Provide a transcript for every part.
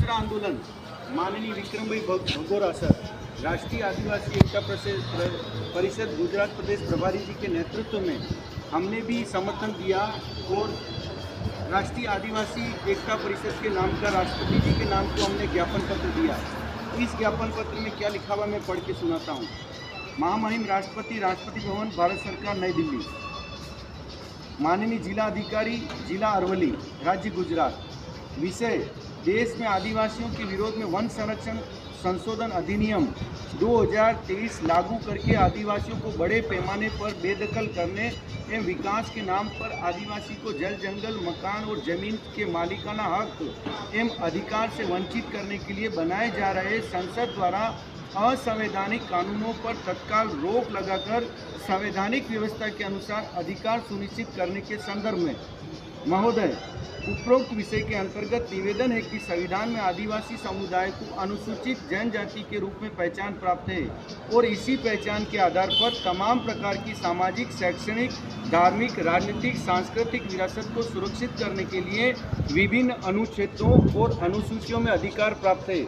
दूसरा आंदोलन माननीय विक्रम भाई भगोरा सर, राष्ट्रीय आदिवासी एकता परिषद गुजरात प्रदेश प्रभारी जी के नेतृत्व में हमने भी समर्थन दिया और राष्ट्रीय आदिवासी एकता परिषद के नाम का राष्ट्रपति जी के नाम को हमने ज्ञापन पत्र दिया। इस ज्ञापन पत्र में क्या लिखा हुआ मैं पढ़ के सुनाता हूँ। महामहिम राष्ट्रपति भवन, भारत सरकार, नई दिल्ली। माननीय जिला अधिकारी, जिला अरवली, राज्य गुजरात। विषय: देश में आदिवासियों के विरोध में वन संरक्षण संशोधन अधिनियम 2023 लागू करके आदिवासियों को बड़े पैमाने पर बेदखल करने एवं विकास के नाम पर आदिवासी को जल, जंगल, मकान और जमीन के मालिकाना हक एवं अधिकार से वंचित करने के लिए बनाए जा रहे संसद द्वारा असंवैधानिक कानूनों पर तत्काल रोक लगाकर संवैधानिक व्यवस्था के अनुसार अधिकार सुनिश्चित करने के संदर्भ में महोदय, उपरोक्त विषय के अंतर्गत निवेदन है कि संविधान में आदिवासी समुदाय को अनुसूचित जनजाति के रूप में पहचान प्राप्त है और इसी पहचान के आधार पर तमाम प्रकार की सामाजिक, शैक्षणिक, धार्मिक, राजनीतिक, सांस्कृतिक विरासत को सुरक्षित करने के लिए विभिन्न अनुच्छेदों और अनुसूचियों में अधिकार प्राप्त है।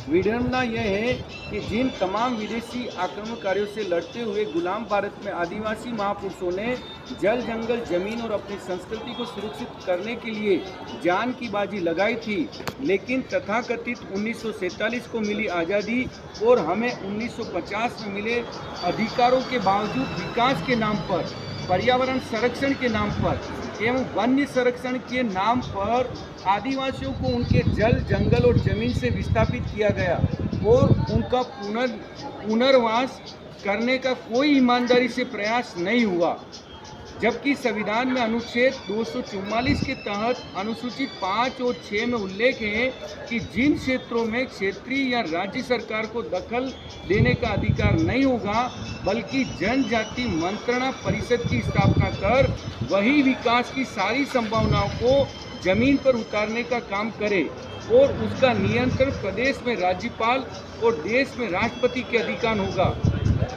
विडंबना यह है कि जिन तमाम विदेशी आक्रमणकारियों से लड़ते हुए गुलाम भारत में आदिवासी महापुरुषों ने जल, जंगल, जमीन और अपनी संस्कृति को सुरक्षित करने के लिए जान की बाजी लगाई थी, लेकिन तथाकथित 1947 को मिली आज़ादी और हमें 1950 में मिले अधिकारों के बावजूद विकास के नाम पर, पर्यावरण संरक्षण के नाम पर एवं वन्य संरक्षण के नाम पर आदिवासियों को उनके जल, जंगल और जमीन से विस्थापित किया गया और उनका पुनर्वास करने का कोई ईमानदारी से प्रयास नहीं हुआ। जबकि संविधान में अनुच्छेद 244 के तहत अनुसूचित 5 और 6 में उल्लेख है कि जिन क्षेत्रों में क्षेत्रीय या राज्य सरकार को दखल देने का अधिकार नहीं होगा, बल्कि जनजाति मंत्रणा परिषद की स्थापना कर वही विकास की सारी संभावनाओं को जमीन पर उतारने का काम करे और उसका नियंत्रण प्रदेश में राज्यपाल और देश में राष्ट्रपति के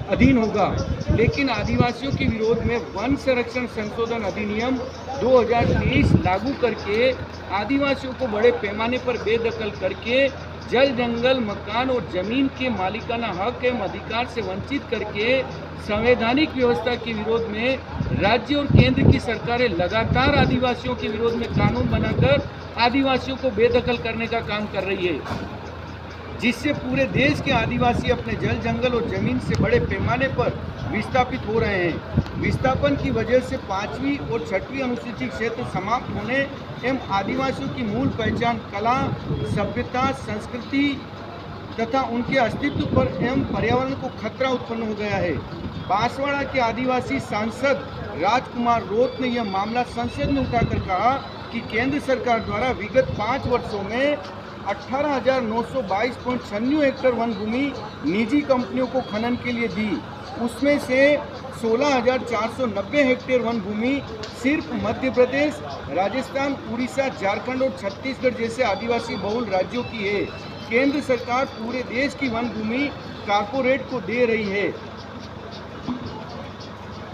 अधीन होगा। लेकिन आदिवासियों के विरोध में वन संरक्षण संशोधन अधिनियम 2023 लागू करके आदिवासियों को बड़े पैमाने पर बेदखल करके जल, जंगल, मकान और जमीन के मालिकाना हक एवं अधिकार से वंचित करके संवैधानिक व्यवस्था के विरोध में राज्य और केंद्र की सरकारें लगातार आदिवासियों के विरोध में कानून बनाकर आदिवासियों को बेदखल करने का काम कर रही है, जिससे पूरे देश के आदिवासी अपने जल, जंगल और जमीन से बड़े पैमाने पर विस्थापित हो रहे हैं। विस्थापन की वजह से 5वीं और 6वीं अनुसूचित क्षेत्र समाप्त होने एवं आदिवासियों की मूल पहचान, कला, सभ्यता, संस्कृति तथा उनके अस्तित्व पर एवं पर्यावरण को खतरा उत्पन्न हो गया है। बांसवाड़ा के आदिवासी सांसद राजकुमार रोत ने यह मामला संसद में उठाकर कहा कि केंद्र सरकार द्वारा विगत 5 वर्षों में 18,922.96 हेक्टेयर वन भूमि निजी कंपनियों को खनन के लिए दी। उसमें से 16,490 हेक्टेयर वन भूमि सिर्फ मध्य प्रदेश, राजस्थान, उड़ीसा, झारखंड और छत्तीसगढ़ जैसे आदिवासी बहुल राज्यों की है। केंद्र सरकार पूरे देश की वन भूमि कारपोरेट को दे रही है।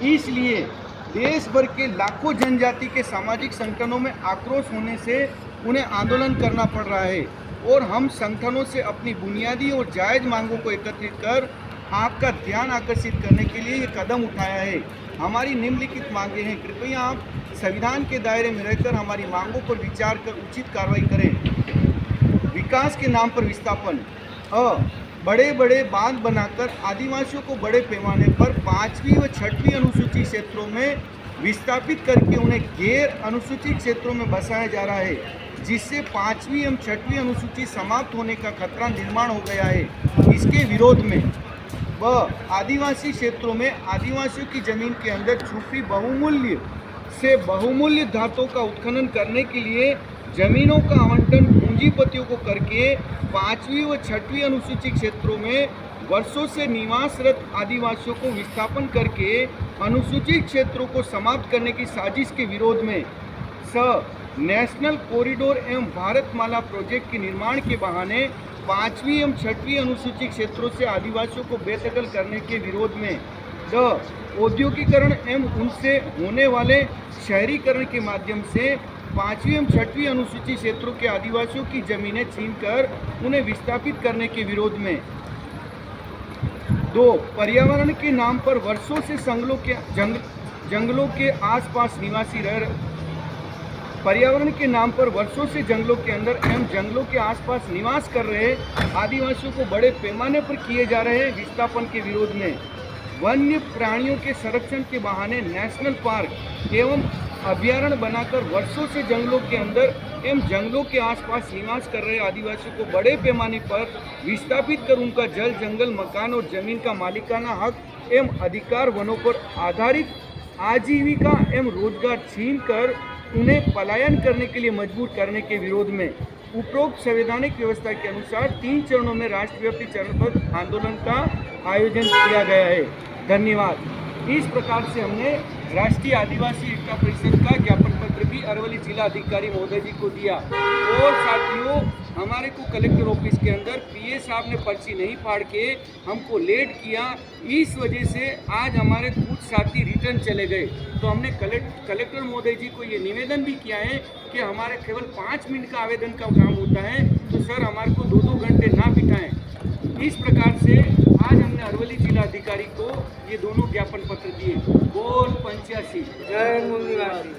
इसलिए देश भर के लाखों जनजाति के सामाजिक संगठनों में आक्रोश होने से उन्हें आंदोलन करना पड़ रहा है और हम संगठनों से अपनी बुनियादी और जायज़ मांगों को एकत्रित कर आपका ध्यान आकर्षित करने के लिए ये कदम उठाया है। हमारी निम्नलिखित मांगे हैं। कृपया आप संविधान के दायरे में रहकर हमारी मांगों पर विचार कर उचित कार्रवाई करें। विकास के नाम पर विस्थापन। बड़े बड़े बांध बनाकर आदिवासियों को बड़े पैमाने पर 5वीं व 6वीं अनुसूचित क्षेत्रों में विस्थापित करके उन्हें गैर अनुसूचित क्षेत्रों में बसाया जा रहा है, जिससे 5वीं एवं 6वीं अनुसूची समाप्त होने का खतरा निर्माण हो गया है। इसके विरोध में आदिवासी क्षेत्रों में आदिवासियों की जमीन के अंदर छुपी बहुमूल्य धातुओं का उत्खनन करने के लिए जमीनों का आवंटन पूंजीपतियों को करके 5वीं व 6वीं अनुसूचित क्षेत्रों में वर्षों से निवासरत आदिवासियों को विस्थापन करके अनुसूचित क्षेत्रों को समाप्त करने की साजिश के विरोध में नेशनल कॉरिडोर एवं भारतमाला प्रोजेक्ट के निर्माण के बहाने 5वीं एवं 6वीं अनुसूचित क्षेत्रों से आदिवासियों को बेदखल करने के विरोध में औद्योगिकरण एवं उनसे होने वाले शहरीकरण के माध्यम से 5वीं एवं 6वीं अनुसूचित क्षेत्रों के आदिवासियों की जमीनें छीनकर उन्हें विस्थापित करने के विरोध में। 2. पर्यावरण के नाम पर वर्षों से जंगलों के आसपास निवासी पर्यावरण के नाम पर वर्षों से जंगलों के अंदर एवं जंगलों के आसपास निवास कर रहे आदिवासियों को बड़े पैमाने पर किए जा रहे विस्थापन के विरोध में। वन्य प्राणियों के संरक्षण के बहाने नेशनल पार्क एवं अभ्यारण्य बनाकर वर्षों से जंगलों के अंदर एवं जंगलों के आसपास निवास कर रहे आदिवासियों को बड़े पैमाने पर विस्थापित कर उनका जल, जंगल, मकान और जमीन का मालिकाना हक एवं अधिकार वनों पर आधारित आजीविका एवं रोजगार छीन कर उन्हें पलायन करने के लिए मजबूर करने के विरोध में उपरोक्त संवैधानिक व्यवस्था के अनुसार 3 चरणों में राष्ट्रव्यापी चरणबद्ध आंदोलन का आयोजन किया गया है। धन्यवाद। इस प्रकार से हमने राष्ट्रीय आदिवासी एकता परिषद का ज्ञापन पत्र भी अरवली जिला अधिकारी महोदय जी को दिया। और साथियों, हमारे को कलेक्टर ऑफिस के अंदर पीए साहब ने पर्ची नहीं फाड़ के हमको लेट किया, इस वजह से आज हमारे कुछ साथी रिटर्न चले गए। तो हमने कलेक्टर महोदय जी को ये निवेदन भी किया है कि हमारे केवल 5 मिनट का आवेदन का काम होता है, तो सर हमारे को 2-2 घंटे ना बिठाएं। इस प्रकार से आज हमने अरवली जिला अधिकारी को ये दोनों ज्ञापन पत्र दिए। बोल 85 जय मूल निवासी।